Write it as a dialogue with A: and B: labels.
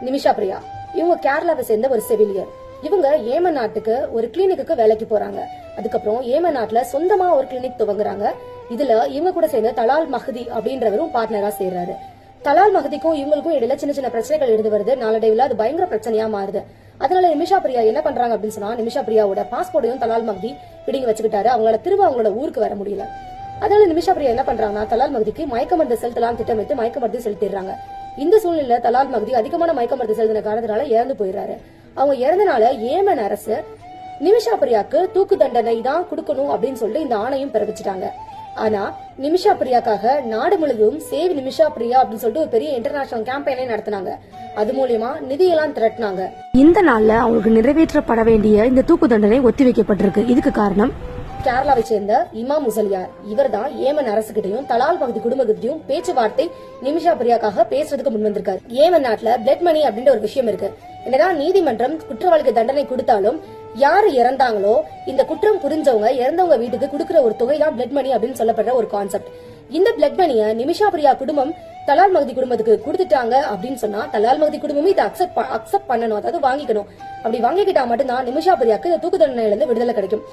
A: நிமிஷா பிரியா. இவங்க கேரளாவை சேர்ந்த ஒரு செவிலியர். இவங்க ஏமன் நாட்டுக்கு ஒரு கிளினிக்கு வேலைக்கு போறாங்க. அதுக்கப்புறம் ஏமன் நாட்டுல சொந்தமா ஒரு கிளினிக் துவங்குறாங்க. இதுல இவங்க கூட சேர்ந்த தலால் மஹதி அப்படின்றவரும் பார்ட்னரா சேர்றாரு. தலால் மஹதிக்கும் இவங்களுக்கும் இடையில சின்ன சின்ன பிரச்சனைகள் எழுது வருது. நாளடைவில் அது பயங்கர பிரச்சனையா மாறுது. அதனால நிமிஷா பிரியா என்ன பண்றாங்க அப்படின்னு சொன்னா, நிமிஷா பிரியாவோட பாஸ்போர்ட்டையும் தலால் மஹதி பிடிங்கி வச்சுக்கிட்டாரு. அவங்களோட திரும்ப அவங்களோட ஊருக்கு வர முடியல. அதனால நிமிஷா பிரியா என்ன பண்றாங்கன்னா, தலால் மஹதிக்கு மயக்க மருந்து செலுத்தலாம் திட்டமிட்டு மயக்க மருந்து செலுத்திடுறாங்க. இந்த சூழ்நிலையில தலால் மஹதி அதிகமான மயக்க மருந்து செலுத்தின காரணத்தினால இறந்து போயிடுறாரு. அவங்க இறந்தனால ஏமன் அரசு நிமிஷா பிரியாக்கு தூக்கு தண்டனை தான் கொடுக்கணும் அப்படின்னு சொல்லிட்டு இந்த ஆணையம் பிறப்பிச்சிட்டாங்க. ஆனா நிமிஷா பிரியாக்காக நாடு முழுவதும் சேவ் நிமிஷா பிரியா அப்படின்னு சொல்லிட்டு ஒரு பெரிய இன்டர்நேஷனல் கேம்பெயினே நடத்தினாங்க. அது மூலியமா நிதியெல்லாம் திரட்டினாங்க. இந்த நாள்ல அவங்களுக்கு நிறைவேற்றப்பட வேண்டிய இந்த தூக்கு தண்டனை ஒத்திவைக்கப்பட்டிருக்கு. இதுக்கு காரணம் கேரளாவை சேர்ந்த இமாம் முசலியார். இவர் தான் ஏமன் அரசுகிட்டையும் தலால் பகுதி குடும்பத்திட்டையும் பேச்சுவார்த்தை நிமிஷா பிரியாக்காக பேசுறதுக்கு முன் வந்திருக்காரு. ஏமன் நாட்டுல பிளட் மணி அப்படின்ற ஒரு விஷயம் இருக்கு. என்னதான் நீதிமன்றம் குற்றவாளிக்கு தண்டனை கொடுத்தாலும் யாரு இறந்தாங்களோ இந்த குற்றம் புரிஞ்சவங்க இறந்தவங்க வீட்டுக்கு கொடுக்கிற ஒரு தொகை தான் பிளட் மணி அப்படின்னு சொல்லப்படுற ஒரு கான்செப்ட். இந்த பிளட் மணியை நிமிஷா பிரியா குடும்பம் தலால் மஹதி குடும்பத்துக்கு கொடுத்துட்டாங்க அப்படின்னு சொன்னா தலால் மஹதி குடும்பமே இதை அக்செப்ட் பண்ணணும், அதாவது வாங்கிக்கணும். அப்படி வாங்கிக்கிட்டா மட்டும்தான் நிமிஷா பிரியாக்கு தூக்கு தண்டனையில இருந்து விடுதலை கிடைக்கும்.